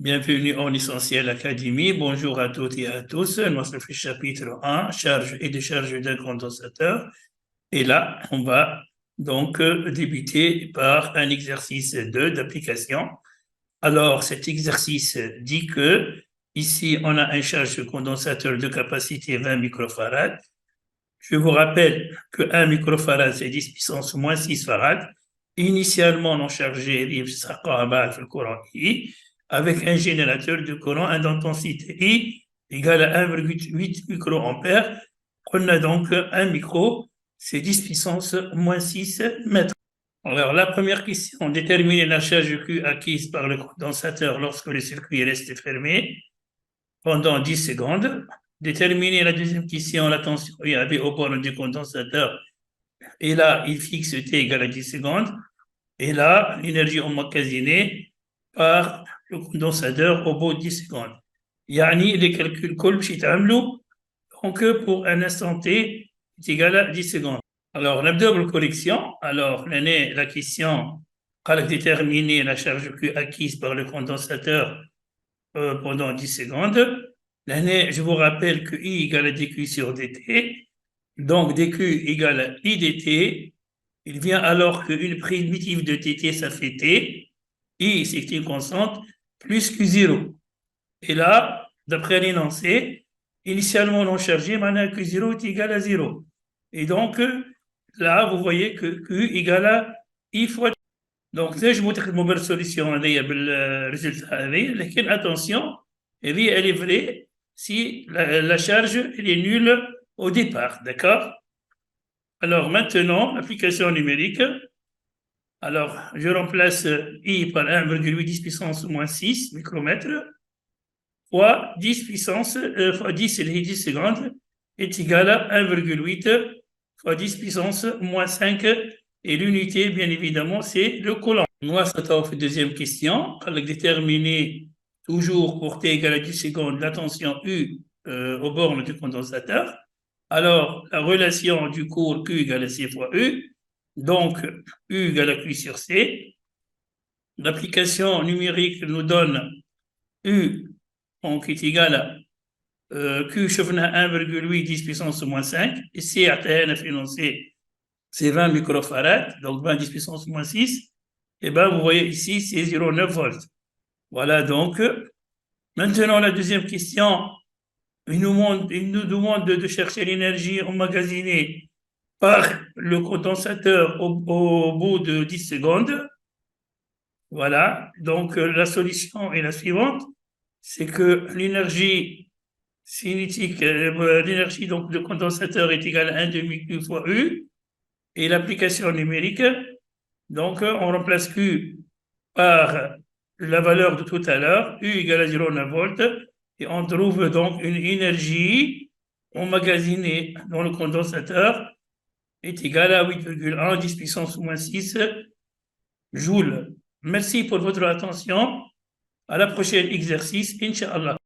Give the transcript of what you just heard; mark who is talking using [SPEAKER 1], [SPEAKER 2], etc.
[SPEAKER 1] Bienvenue en Essentiel Académie. Bonjour à toutes et à tous. Nous sommes au chapitre 1, charge et décharge d'un condensateur. Et là, on va donc débuter par un exercice 2 d'application. Alors, cet exercice dit que ici, on a un charge condensateur de capacité 20 microfarads. Je vous rappelle que 1 microfarad, c'est 10 puissance moins 6 farad. Initialement, on chargeait le courant I avec un générateur de courant d'intensité I égale à 1,8 microampères. On a donc 1 micro, c'est 10 puissance moins 6 mètres. Alors, la première question, déterminer la charge Q acquise par le condensateur lorsque le circuit reste fermé pendant 10 secondes. Déterminer la deuxième question, la tension UAV au bord du condensateur. Et là, il fixe T égale à 10 secondes. Et là, l'énergie emmagasinée par le condensateur au bout de 10 secondes. Yani, les calculs كلشي يتعملوا donc pour un instant T est égal à 10 secondes. Alors, نبدأ بالcorrection. Alors, la question, قالك déterminer la charge Q acquise par le condensateur pendant 10 secondes. Je vous rappelle que I égale à dQ sur dt. Donc, dQ égale à I dt. Il vient alors qu'une primitive de tt, ça fait t. I, c'est une constante, plus Q0. Et là, d'après l'énoncé, initialement non chargé, maintenant Q0 est égal à 0. Et donc, là, vous voyez que Q égale à I fois. Donc, là, je vous montre une solution le résultat. Mais attention, elle est vraie si la charge elle est nulle au départ, d'accord? Alors maintenant, application numérique. Alors, je remplace I par 1,8 puissance moins 6 micromètres fois 10 puissance fois 10 et 10 secondes est égal à 1,8 fois 10 puissance moins 5 et l'unité, bien évidemment, c'est le coulomb. Moi, ça t'a fait deuxième question. Avec déterminer toujours pour T égale à 10 secondes la tension U aux bornes du condensateur. Alors, la relation du cours Q égale à C fois U. Donc, U égale à Q sur C. L'application numérique nous donne U donc, est égal à Q شفنا 1,8 10 puissance moins 5. Et C a financé, c'est 20 microfarads, donc 20 10 puissance moins 6. Et bien, vous voyez ici, c'est 0,9 volts. Voilà, donc, maintenant, la deuxième question, il nous demande de chercher l'énergie emmagasinée par le condensateur au bout de 10 secondes. Voilà, donc la solution est la suivante, c'est que l'énergie cinétique, l'énergie donc de condensateur est égale à 1 demi-Q fois U, et l'application numérique, donc on remplace Q par la valeur de tout à l'heure, U égale à 0,9 volts, et on trouve donc une énergie emmagasinée dans le condensateur est égale à 8,1 10 puissance moins 6 joules. Merci pour votre attention. À la prochaine exercice, Inch'Allah.